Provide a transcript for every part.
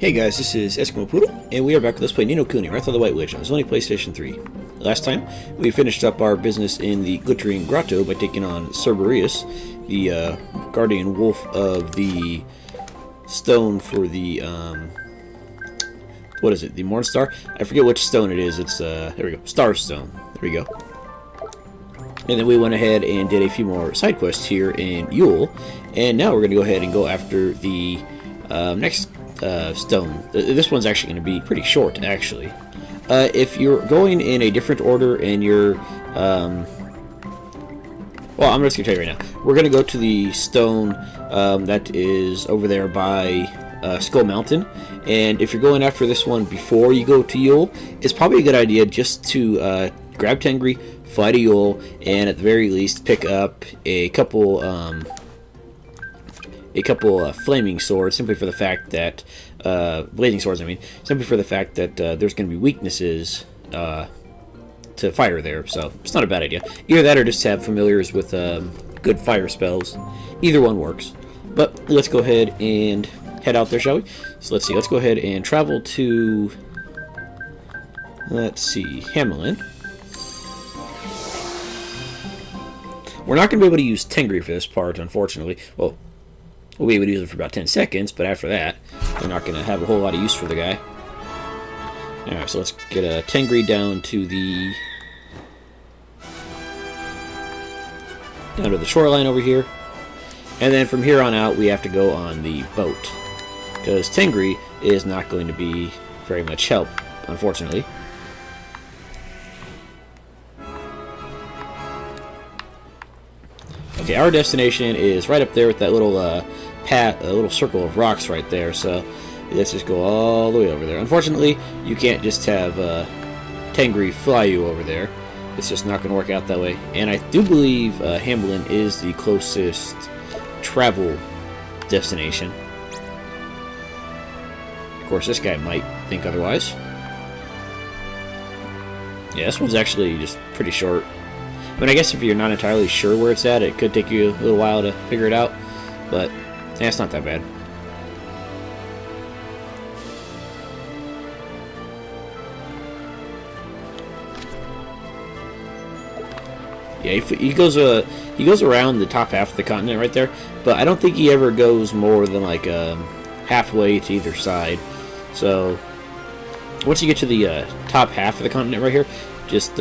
Hey guys, this is Eskimo Poodle, and we are back with Let's Play Kuni, Wrath of the White Witch on Sony PlayStation 3. Last time, we finished up our business in the Glittering Grotto by taking on Cerberus, the guardian wolf of the stone for the, what is it, the Mornstar? I forget which stone it is, it's, there we go, Star Stone. There we go. And then we went ahead and did a few more side quests here in Yule, and now we're going to go ahead and go after the next stone. This one's actually going to be pretty short, actually. If you're going in a different order and you're... well, I'm just going to tell you right now. We're going to go to the stone that is over there by Skull Mountain. And if you're going after this one before you go to Yule, it's probably a good idea just to grab Tengri, fly to Yule, and at the very least pick up a couple flaming swords, simply for the fact that blazing swords, I mean, simply for the fact that there's going to be weaknesses to fire there, so it's not a bad idea. Either that or just have familiars with good fire spells. Either one works. But let's go ahead and head out there, shall we? So let's see, let's go ahead and travel to, let's see, Hamelin. We're not going to be able to use Tengri for this part, unfortunately. Well, we'll be able to use it for about 10 seconds, but after that, we're not going to have a whole lot of use for the guy. Alright, so let's get a Tengri down to the shoreline over here. And then from here on out, we have to go on the boat, because Tengri is not going to be very much help, unfortunately. Okay, our destination is right up there with that little path, a little circle of rocks right there. So let's just go all the way over there. Unfortunately, you can't just have Tengri fly you over there. It's just not going to work out that way. And I do believe Hamelin is the closest travel destination. Of course, this guy might think otherwise. Yeah, this one's actually just pretty short. I mean, I guess if you're not entirely sure where it's at, it could take you a little while to figure it out, but yeah, it's not that bad. Yeah, he goes around the top half of the continent right there, but I don't think he ever goes more than like halfway to either side. So once you get to the top half of the continent right here, just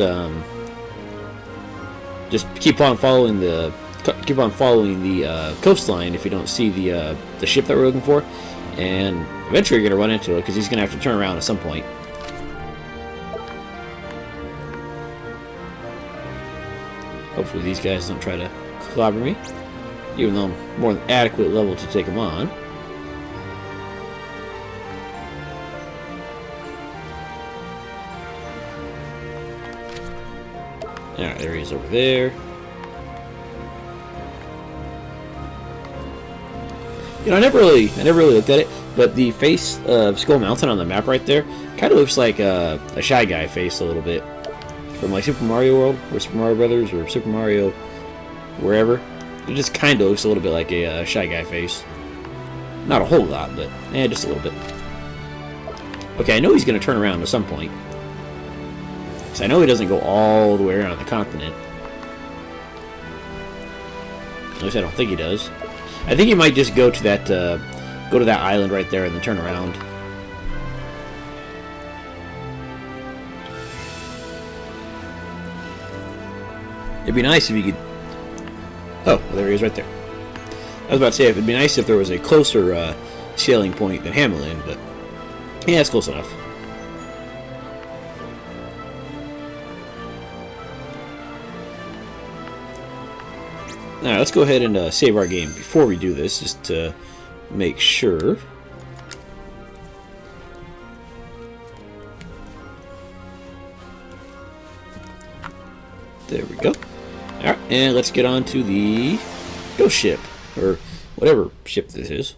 keep on following the coastline if you don't see the ship that we're looking for, and eventually you're gonna run into it because he's gonna have to turn around at some point. Hopefully these guys don't try to clobber me, even though I'm more than adequate level to take them on. Alright, there he is over there. You know, I never really looked at it, but the face of Skull Mountain on the map right there kind of looks like a Shy Guy face a little bit. From like Super Mario World, or Super Mario Brothers, or Super Mario wherever. It just kind of looks a little bit like a Shy Guy face. Not a whole lot, but just a little bit. Okay, I know he's going to turn around at some point. Because I know he doesn't go all the way around the continent. At least I don't think he does. I think he might just go to that island right there and then turn around. It'd be nice if you could... Oh, well, there he is right there. I was about to say, it'd be nice if there was a closer sailing point than Hamelin, but yeah, it's close enough. Alright, let's go ahead and save our game before we do this, just to make sure. There we go. Alright, and let's get on to the ghost ship, or whatever ship this is.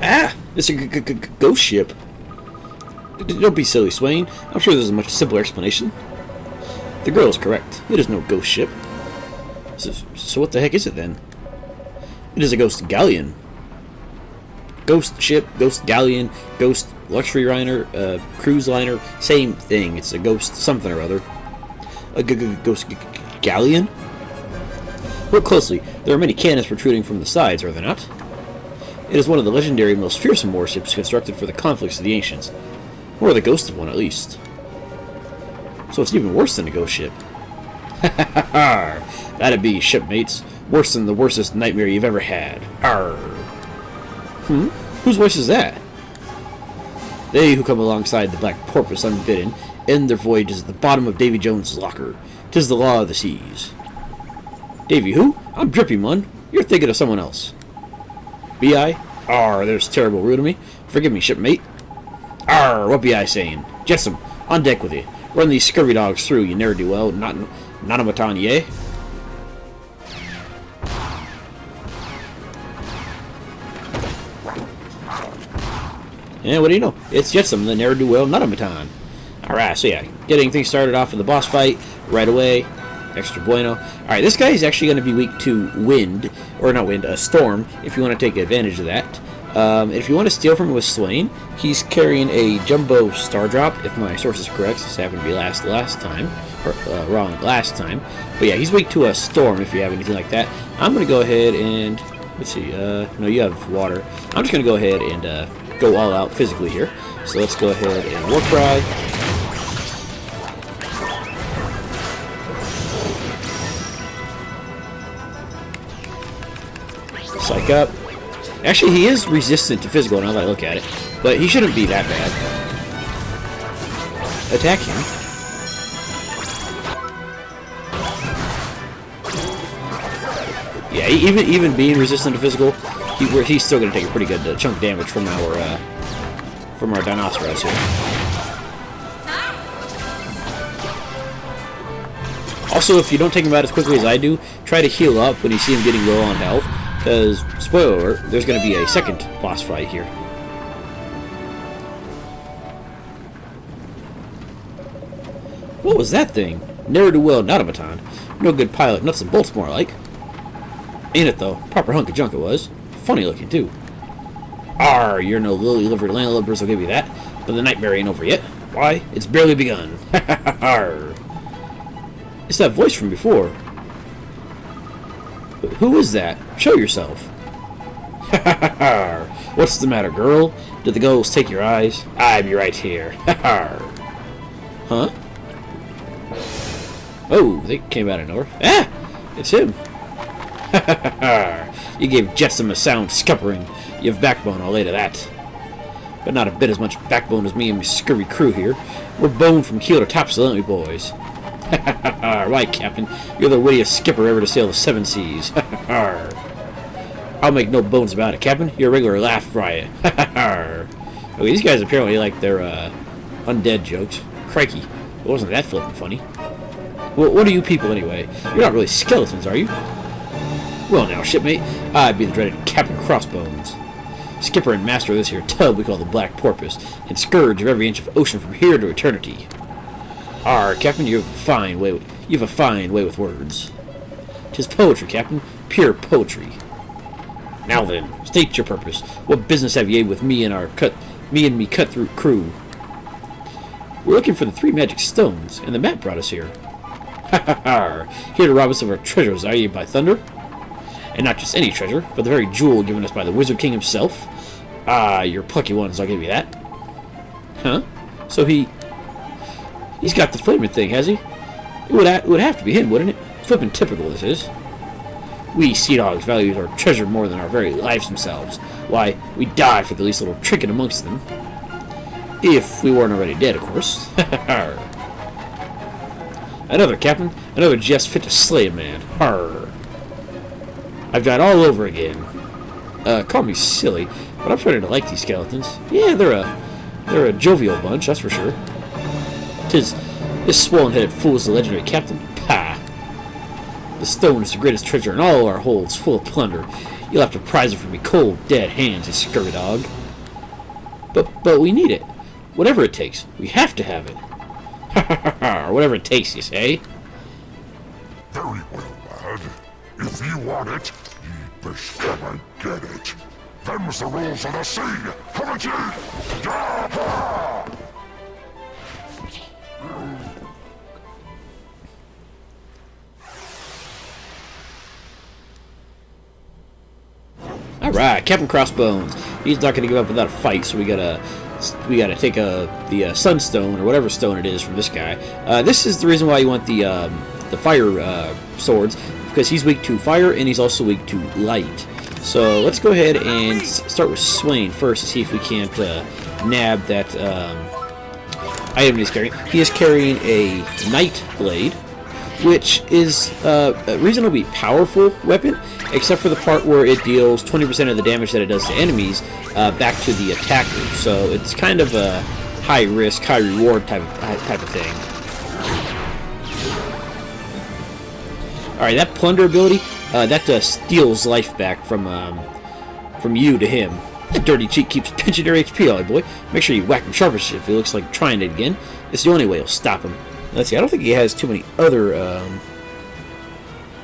Ah! It's a ghost ship. Don't be silly, Swain. I'm sure there's a much simpler explanation. The girl is correct. It is no ghost ship. So what the heck is it then? It is a ghost galleon. Ghost ship, ghost galleon, ghost luxury liner, cruise liner, same thing. It's a ghost something or other. A ghost galleon? Look closely. There are many cannons protruding from the sides, are there not? It is one of the legendary, most fearsome warships constructed for the conflicts of the ancients. Or the ghost of one, at least. So it's even worse than a ghost ship. Ha ha ha ha! That'd be, shipmates. Worse than the worstest nightmare you've ever had. Arr! Whose voice is that? They who come alongside the Black Porpoise unbidden end their voyages at the bottom of Davy Jones's locker. 'Tis the law of the seas. Davy who? I'm Drippy, mun. You're thinking of someone else. Be I? Arr, there's terrible rude of me. Forgive me, shipmate. Arr, what be I saying? Jetsam, on deck with you. Run these scurvy dogs through, you ne'er-do-well, not a matan, yea? And what do you know? It's Jetsam, the ne'er-do-well, not a matan. Alright, so yeah, getting things started off in the boss fight right away. Extra bueno. Alright, this guy is actually going to be weak to wind, or not wind, a storm, if you want to take advantage of that. If you want to steal from him with Swain, he's carrying a jumbo star drop, if my source is correct. This happened to be last time, or wrong last time. But yeah, he's weak to a storm if you have anything like that. I'm going to go ahead and, let's see, no, you have water. I'm just going to go ahead and go all out physically here. So let's go ahead and War Cry. Psych up. Actually, he is resistant to physical now that I look at it, but he shouldn't be that bad. Attack him. Yeah, even being resistant to physical, he's still going to take a pretty good chunk of damage from our Dinoceros here. Also, if you don't take him out as quickly as I do, try to heal up when you see him getting low on health. Because, spoiler alert, there's going to be a second boss fight here. What was that thing? Ne'er-do-well, not a baton. No good pilot, nuts and bolts more like. Ain't it though? Proper hunk of junk it was. Funny looking too. Arr, you're no lily-livered landlubbers, I'll give you that. But the nightmare ain't over yet. Why? It's barely begun. Ha ha ha ha. It's that voice from before. Who is that? Show yourself. Ha ha ha ha. What's the matter, girl? Did the ghosts take your eyes? I'd be right here. Ha ha. Huh? Oh, they came out of nowhere. Ah! It's him. Ha ha ha ha. You gave Jetsam a sound scuppering. You have backbone, I'll lay to that. But not a bit as much backbone as me and my scurvy crew here. We're boned from keel to topsail, aren't we, boys? Ha ha ha ha. Right, Captain. You're the wittiest skipper ever to sail the seven seas. Ha ha ha. I'll make no bones about it, Captain. You're a regular laugh riot. Ha ha ha. Okay, these guys apparently like their undead jokes. Crikey. It wasn't that flippin' funny. Well, what are you people anyway? You're not really skeletons, are you? Well now, shipmate, I'd be the dreaded Captain Crossbones. Skipper and master of this here tub we call the Black Porpoise, and scourge of every inch of ocean from here to eternity. Arr, Captain, you've a fine way with words. 'Tis poetry, Captain, pure poetry. Now then, state your purpose. What business have ye with me and me cutthroat crew? We're looking for the 3 magic stones, and the map brought us here. Ha ha ha! Here to rob us of our treasures, are ye, by thunder? And not just any treasure, but the very jewel given us by the Wizard King himself. Ah, you're plucky ones, I'll give you that. Huh? So he's got the flaming thing, has he? It would have to be him, wouldn't it? Flippin' typical, this is. We sea dogs value our treasure more than our very lives themselves. Why, we die for the least little trinket amongst them. If we weren't already dead, of course. Another, Captain. Another jest fit to slay a man. Harr. I've died all over again. Call me silly, but I'm starting to like these skeletons. Yeah, they're a jovial bunch, that's for sure. 'Tis this swollen-headed fool is the legendary captain. Pah! The stone is the greatest treasure in all our holds, full of plunder. You'll have to prize it from me cold, dead hands, you scurvy dog. But we need it. Whatever it takes. We have to have it. Ha ha ha ha. Or whatever it takes, you say? Very well, lad. If you want it, ye best come and get it. Them's the rules of the sea, haven't ye? Yah-ha! Alright, Captain Crossbones. He's not gonna give up without a fight, so we gotta take the Sunstone or whatever stone it is from this guy. This is the reason why you want the fire swords, because he's weak to fire and he's also weak to light. So let's go ahead and start with Swain first to see if we can't nab that item he's carrying. He is carrying a Night Blade, which is a reasonably powerful weapon, except for the part where it deals 20% of the damage that it does to enemies back to the attacker. So it's kind of a high risk, high reward type of thing. All right, that plunder ability that steals life back from you to him. That dirty cheat keeps pinching your HP, all right, boy. Make sure you whack him sharpish if he looks like trying it again. It's the only way you'll stop him. Let's see. I don't think he has too many other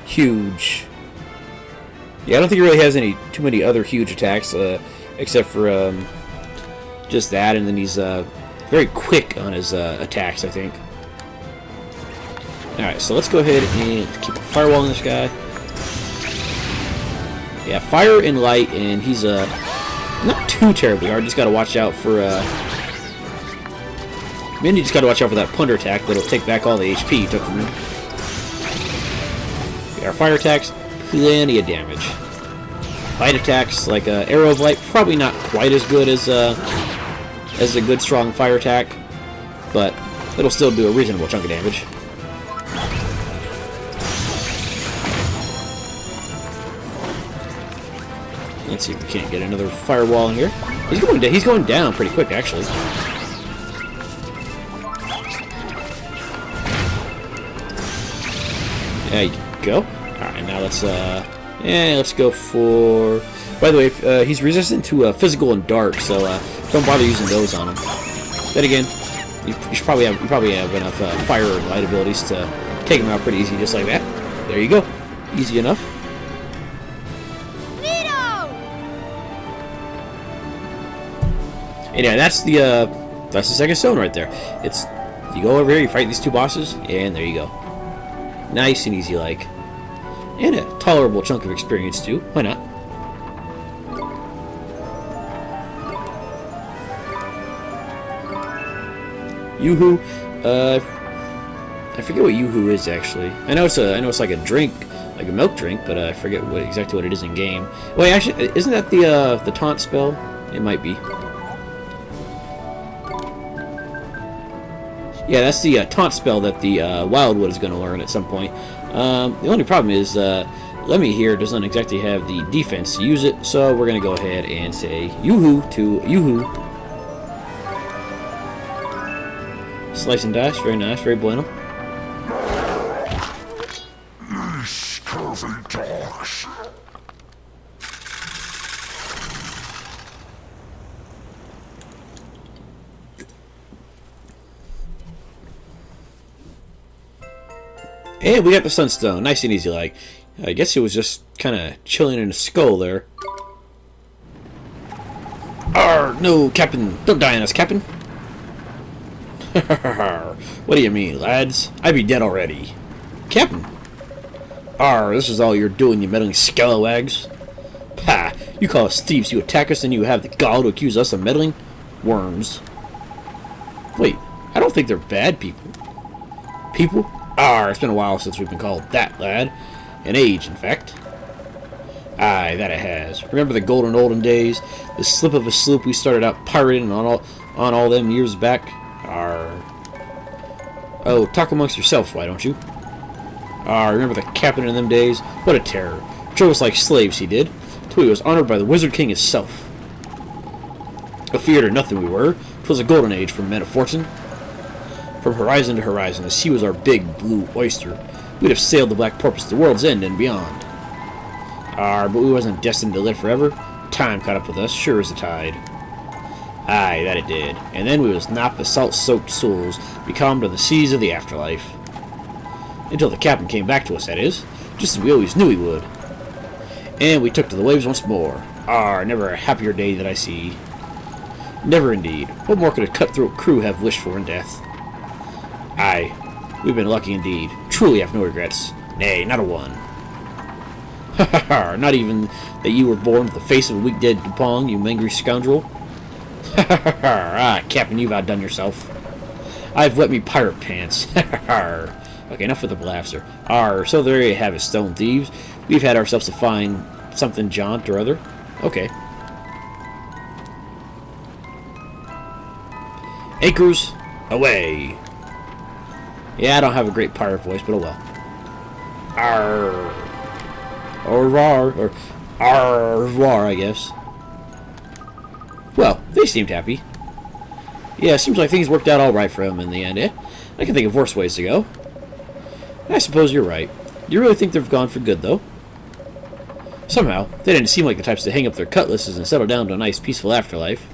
huge. Yeah, I don't think he really has too many other huge attacks, except for just that, and then he's very quick on his attacks, I think. Alright, so let's go ahead and keep firewalling this guy. Yeah, fire and light, and he's not too terribly hard. Just gotta watch out for you just gotta watch out for that plunder attack that'll take back all the HP you took from him. Yeah, our fire attacks, plenty of damage. Light attacks, like Arrow of Light, probably not quite as good as a good strong fire attack, but it'll still do a reasonable chunk of damage. Let's see if we can't get another firewall in here. He's going down pretty quick, actually. There you go. Alright, now let's go for... By the way, he's resistant to physical and dark, so don't bother using those on him. Then again, you probably have enough fire and light abilities to take him out pretty easy, just like that. There you go. Easy enough. And yeah, that's the second stone right there. You go over here, you fight these two bosses, and there you go. Nice and easy like. And a tolerable chunk of experience too. Why not? Yoo-hoo. I forget what Yoo-hoo is actually. I know it's like a drink, like a milk drink, but I forget exactly what it is in game. Wait, actually, isn't that the taunt spell? It might be. Yeah, that's the taunt spell that the Wildwood is going to learn at some point. The only problem is Lemmy here doesn't exactly have the defense to use it, so we're going to go ahead and say Yoo-hoo to Yoo-hoo. Slice and dice, very nice, very bueno. Scurvy dogs. And we got the Sunstone, nice and easy like. I guess it was just kind of chilling in his skull there. Arr, no, Captain, don't die on us, Captain. What do you mean, lads? I'd be dead already. Captain. Arr, this is all you're doing, you meddling scalawags. Ha! You call us thieves, you attack us, and you have the gall to accuse us of meddling? Worms. Wait, I don't think they're bad people. People? Arr, it's been a while since we've been called that, lad. An age, in fact. Aye, that it has. Remember the golden olden days? The slip of a sloop we started out pirating on all them years back? Arr. Oh, talk amongst yourselves, why don't you? Arr, remember the captain in them days? What a terror. Drove us like slaves, he did, till he was honored by the Wizard King himself. Afeared or nothing we were. 'Twas a golden age for men of fortune. From horizon to horizon, the sea was our big blue oyster. We'd have sailed the Black Porpoise to the world's end and beyond. Arr, but we wasn't destined to live forever. Time caught up with us, sure as the tide. Aye, that it did. And then we was not the salt-soaked souls becalmed to the seas of the afterlife. Until the captain came back to us, that is. Just as we always knew he would. And we took to the waves once more. Arr, never a happier day that I see. Never indeed. What more could a cutthroat crew have wished for in death? Aye, we've been lucky indeed. Truly have no regrets. Nay, not a one. Ha ha ha, not even that you were born with the face of a weak dead Dupong, you mangry scoundrel. Ha ha ha ha, ah, Captain, you've outdone yourself. I've wet me pirate pants. Ha ha ha. Okay, enough with the laughter. Arr, so there you have it, stone thieves. We've had ourselves to find something jaunt or other. Okay. Anchors, away. Yeah, I don't have a great pirate voice, but oh well. Arr. Au revoir, or au revoir, I guess. Well, they seemed happy. Yeah, seems like things worked out alright for them in the end, eh? I can think of worse ways to go. I suppose you're right. Do you really think they've gone for good, though? Somehow, they didn't seem like the types to hang up their cutlasses and settle down to a nice, peaceful afterlife.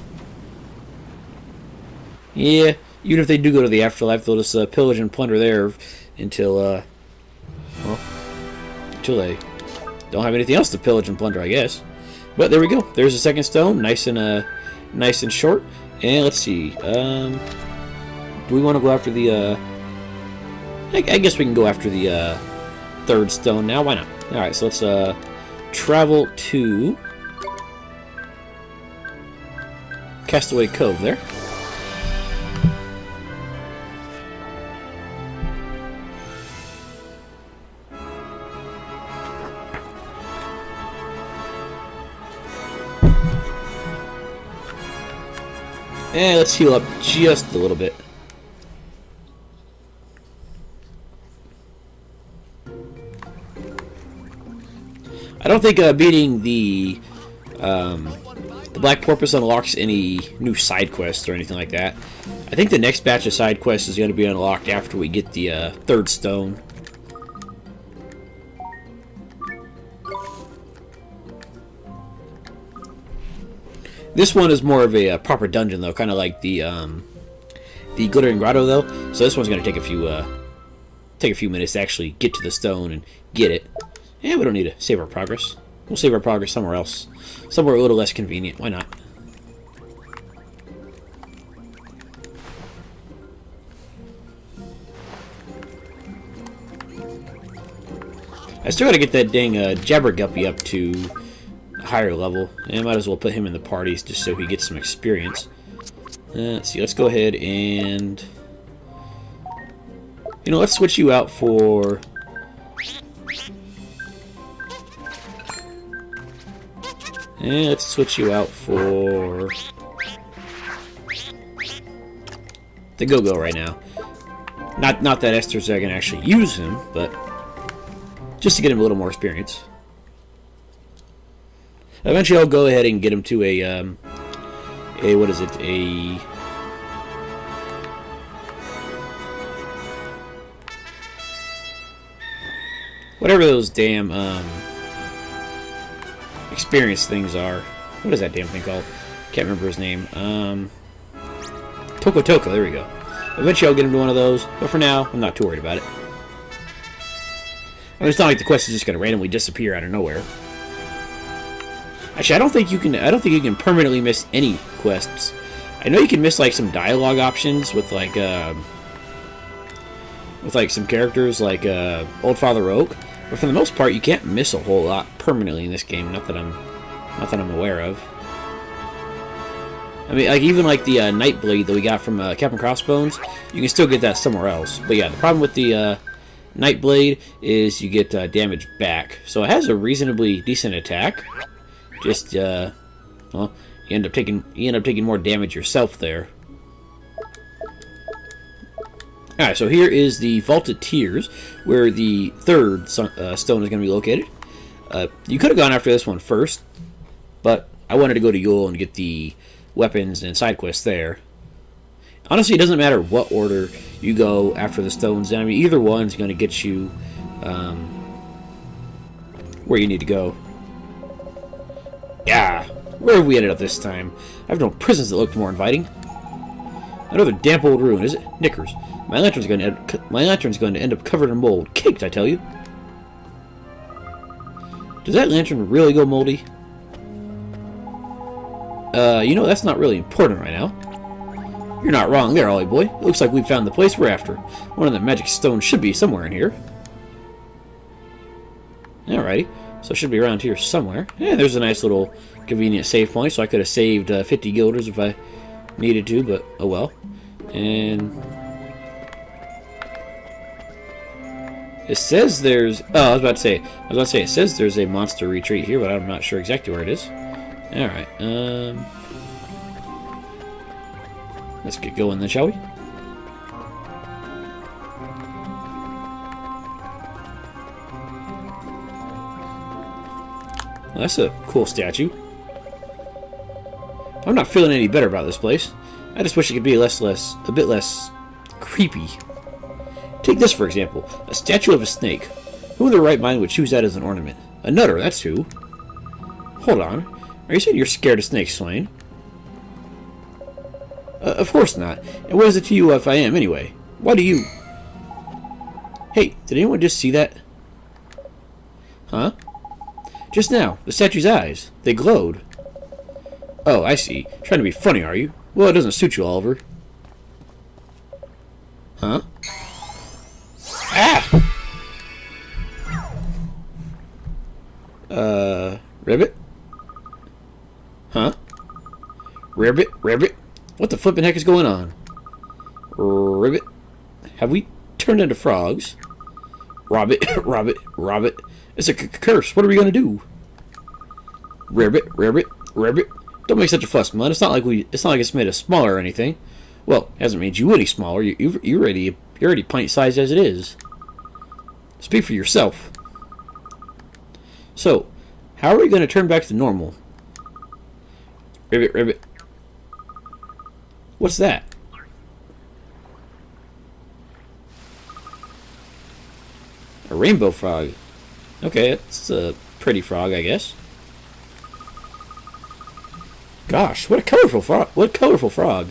Yeah, even if they do go to the afterlife, they'll just pillage and plunder there until, well, until they don't have anything else to pillage and plunder, I guess. But there we go. There's a second stone, nice and short. And let's see. Do we want to go after the? I guess we can go after the third stone now. Why not? All right. So let's travel to Castaway Cove there. And let's heal up just a little bit. I don't think beating the Black Porpoise unlocks any new side quests or anything like that. I think the next batch of side quests is going to be unlocked after we get the third stone. This one is more of a proper dungeon, though, kind of like the Glittering Grotto, though. So this one's going to take a few minutes to actually get to the stone and get it. Yeah, we don't need to save our progress. We'll save our progress somewhere else, somewhere a little less convenient. Why not? I still got to get that dang Jabberguppy up to higher level, and I might as well put him in the parties just so he gets some experience. Let's see, let's go ahead and let's switch you out for the Go-Go right now. Not that Esther's going to actually use him, but just to get him a little more experience. Eventually, I'll go ahead and get him to a what is it? Whatever those damn experience things are. What is that damn thing called? Can't remember his name. Toko Toko. There we go. Eventually, I'll get him to one of those. But for now, I'm not too worried about it. I mean, it's not like the quest is just going to randomly disappear out of nowhere. Actually, I don't think you can permanently miss any quests. I know you can miss like some dialogue options with like some characters like Old Father Oak, but for the most part, you can't miss a whole lot permanently in this game. Not that I'm aware of. I mean, like even like the Nightblade that we got from Captain Crossbones, you can still get that somewhere else. But yeah, the problem with the Nightblade is you get damage back, so it has a reasonably decent attack. Just, well, you end up taking more damage yourself there. Alright, so here is the Vaulted Tears, where the third stone is going to be located. You could have gone after this one first, but I wanted to go to Yule and get the weapons and side quests there. Honestly, it doesn't matter what order you go after the stones. I mean, either one's going to get you where you need to go. Yeah. Where have we ended up this time? I've known prisons that looked more inviting. Another damp old ruin, is it? Knickers. My lantern's going to end up covered in mold. Caked, I tell you. Does that lantern really go moldy? You know, that's not really important right now. You're not wrong there, Ollie boy. It looks like we've found the place we're after. One of the magic stones should be somewhere in here. Alrighty. So it should be around here somewhere. Yeah, there's a nice little convenient save point, so I could have saved 50 guilders if I needed to, but oh well. And it says there's... Oh, I was about to say it says there's a monster retreat here, but I'm not sure exactly where it is. Alright, let's get going then, shall we? Well, that's a cool statue. I'm not feeling any better about this place. I just wish it could be a bit less creepy. Take this for example, a statue of a snake. Who in their right mind would choose that as an ornament? A nutter, that's who. Hold on, are you saying you're scared of snakes, Swain? Of course not. And what is it to you if I am, anyway? Why do you... Hey, did anyone just see that? Huh? Just now, the statue's eyes. They glowed. Oh, I see. Trying to be funny, are you? Well, it doesn't suit you, Oliver. Huh? Ah! Ribbit? Huh? Ribbit? What the flippin' heck is going on? Ribbit? Have we turned into frogs? Robbit. It's a curse. What are we gonna do? Ribbit. Don't make such a fuss, man. It's not like it's made us smaller or anything. Well, it hasn't made you any smaller. You're already pint-sized as it is. Speak for yourself. So, how are we going to turn back to normal? Ribbit. What's that? A rainbow frog. Okay, it's a pretty frog, I guess. Gosh, what a colorful frog! What a colorful frog!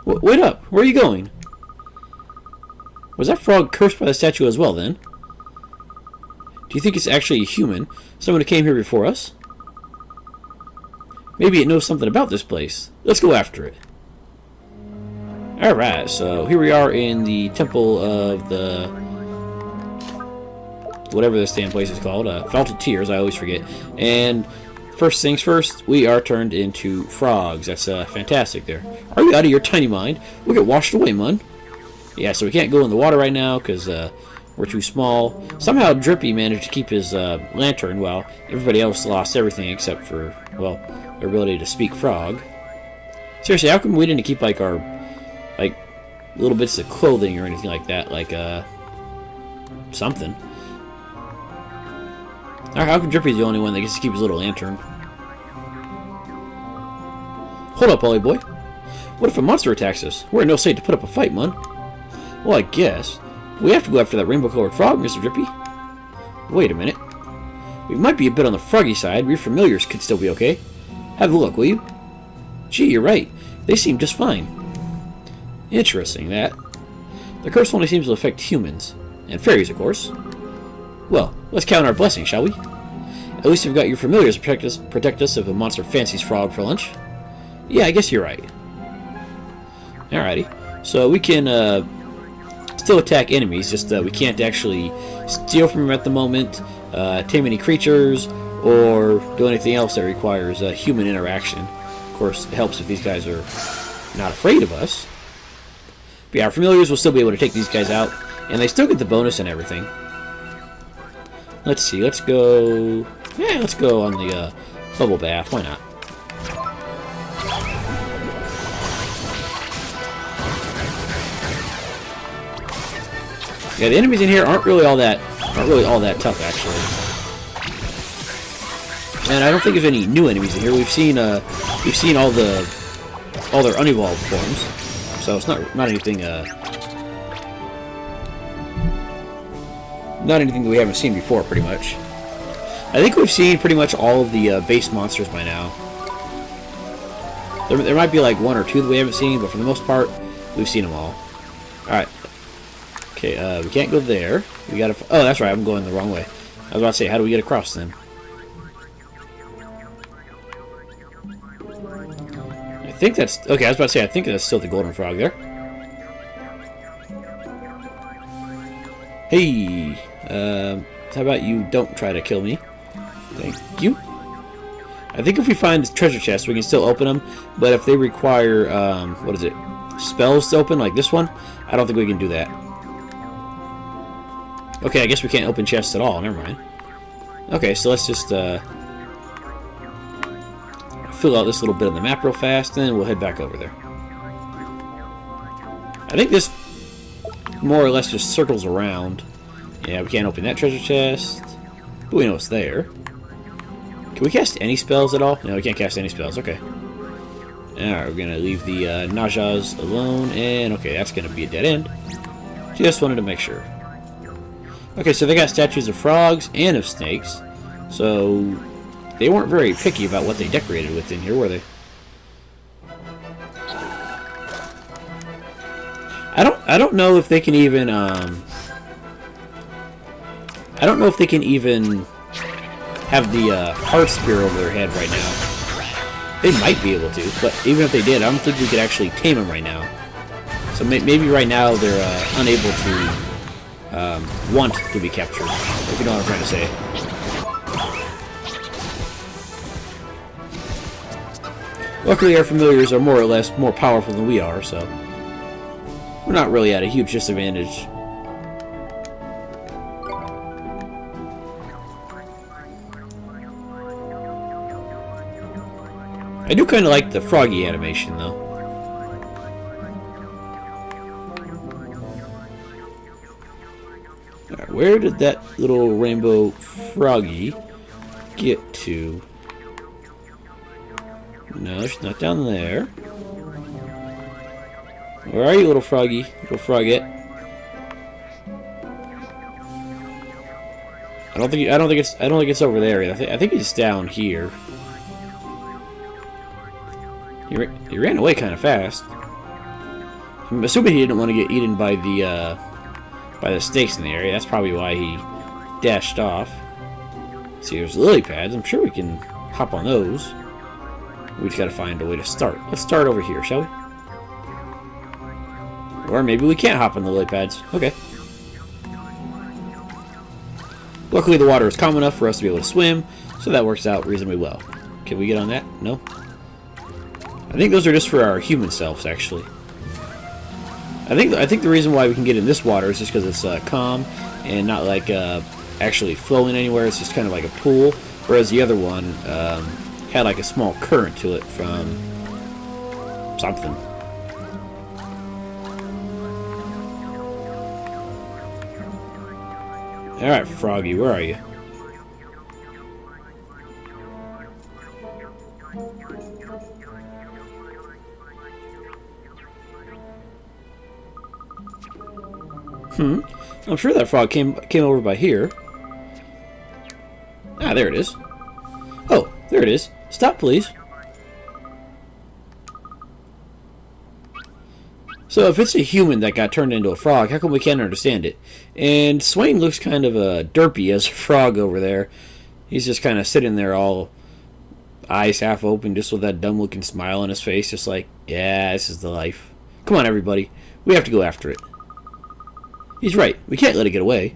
Wait up! Where are you going? Was that frog cursed by the statue as well, then? Do you think it's actually a human? Someone who came here before us? Maybe it knows something about this place. Let's go after it. Alright, so here we are in the Temple of the... whatever this damn place is called. Fount of Tears, I always forget. And first things first, we are turned into frogs. That's fantastic there. Are you out of your tiny mind? We'll get washed away, mun. Yeah, so we can't go in the water right now because we're too small. Somehow Drippy managed to keep his lantern while everybody else lost everything except for, well, their ability to speak frog. Seriously, how come we didn't keep like our little bits of clothing or anything like that? Like something. How come Drippy's the only one that gets to keep his little lantern? Hold up, Ollie boy. What if a monster attacks us? We're in no state to put up a fight, mun. Well, I guess. We have to go after that rainbow-colored frog, Mr. Drippy. Wait a minute. We might be a bit on the froggy side, but your familiars could still be okay. Have a look, will you? Gee, you're right. They seem just fine. Interesting, that. The curse only seems to affect humans. And fairies, of course. Well, let's count our blessings, shall we? At least we've got your familiars to protect us if a monster fancies frog for lunch. Yeah, I guess you're right. Alrighty. So we can still attack enemies, just we can't actually steal from them at the moment, tame any creatures, or do anything else that requires human interaction. Of course, it helps if these guys are not afraid of us. But yeah, our familiars will still be able to take these guys out, and they still get the bonus and everything. Let's see, let's go... Yeah, let's go on the bubble bath, why not? Yeah, the enemies in here aren't really all that tough, actually. And I don't think there's any new enemies in here. We've seen all their unevolved forms, so it's not anything not anything that we haven't seen before, pretty much. I think we've seen pretty much all of the base monsters by now. There might be like 1 or 2 that we haven't seen, but for the most part, we've seen them all. Alright. Okay, we can't go there. We gotta... Oh, that's right, I'm going the wrong way. I was about to say, how do we get across then? I think that's... Okay, I was about to say, I think that's still the golden frog there. Hey! How about you don't try to kill me? Thank you. I think if we find treasure chests, we can still open them, but if they require, what is it? Spells to open, like this one? I don't think we can do that. Okay, I guess we can't open chests at all. Never mind. Okay, so let's just fill out this little bit of the map real fast, and then we'll head back over there. I think this more or less just circles around. Yeah, we can't open that treasure chest, but we know it's there. Can we cast any spells at all? No, we can't cast any spells. Okay. Alright, we're going to leave the Najas alone, and okay, that's going to be a dead end. Just wanted to make sure. Okay, so they got statues of frogs and of snakes, so they weren't very picky about what they decorated with in here, were they? I don't know if they can even I don't know if they can even have the heart spear over their head right now. They might be able to, but even if they did, I don't think we could actually tame them right now. So maybe right now they're unable to want to be captured, if you know what I'm trying to say. Luckily, our familiars are more or less more powerful than we are, so we're not really at a huge disadvantage. I do kind of like the froggy animation, though. Alright, where did that little rainbow froggy get to? No, she's not down there. Where are you, little froggy? Little frogette? I don't think it's over there. I think he's down here. He ran away kind of fast. I'm assuming he didn't want to get eaten by the snakes in the area. That's probably why he dashed off. See, there's lily pads. I'm sure we can hop on those. We just gotta find a way to start. Let's start over here, shall we? Or maybe we can't hop on the lily pads. Okay. Luckily, the water is calm enough for us to be able to swim, so that works out reasonably well. Can we get on that? No? I think those are just for our human selves, actually. I think the reason why we can get in this water is just because it's calm and not like actually flowing anywhere. It's just kind of like a pool, whereas the other one had like a small current to it from something. Alright, Froggy, where are you? I'm sure that frog came over by here. Ah, there it is. Oh, there it is. Stop, please. So if it's a human that got turned into a frog, how come we can't understand it? And Swain looks kind of derpy as a frog over there. He's just kind of sitting there all eyes half open, just with that dumb looking smile on his face, just like, yeah, this is the life. Come on, everybody. We have to go after it. He's right. We can't let it get away.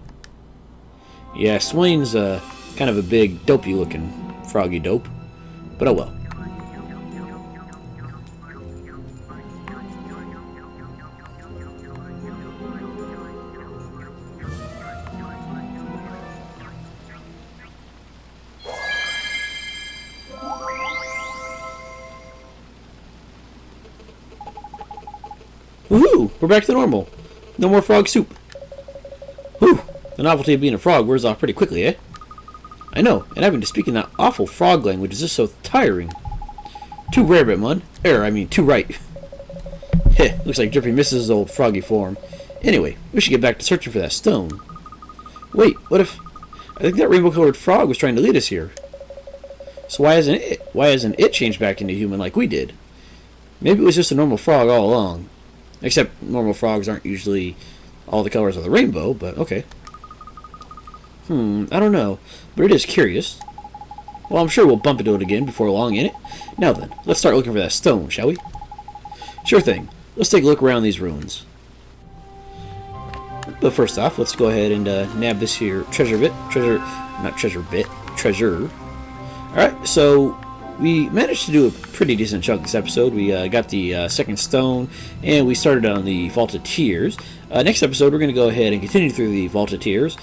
Yeah, Swain's kind of a big, dopey looking froggy dope. But oh well. Woohoo! We're back to normal. No more frog soup. Whew! The novelty of being a frog wears off pretty quickly, eh? I know, and having to speak in that awful frog language is just so tiring. Too rarebit, mun. Too right. Heh, looks like Drippy misses his old froggy form. Anyway, we should get back to searching for that stone. Wait, what if... I think that rainbow-colored frog was trying to lead us here. So why hasn't it changed back into human like we did? Maybe it was just a normal frog all along. Except normal frogs aren't usually all the colors of the rainbow, but okay. I don't know, but it is curious. Well, I'm sure we'll bump into it again before long, ain't it? Now then, let's start looking for that stone, shall we? Sure thing. Let's take a look around these ruins. But first off, let's go ahead and nab this here treasure. Alright, so we managed to do a pretty decent chunk this episode. We got the second stone, and we started on the Vaulted Tears. Next episode, we're going to go ahead and continue through the Vaulted Tears,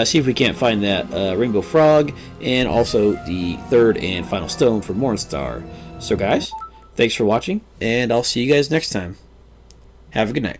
see if we can't find that rainbow frog, and also the third and final stone for Mornstar. So guys, thanks for watching, and I'll see you guys next time. Have a good night.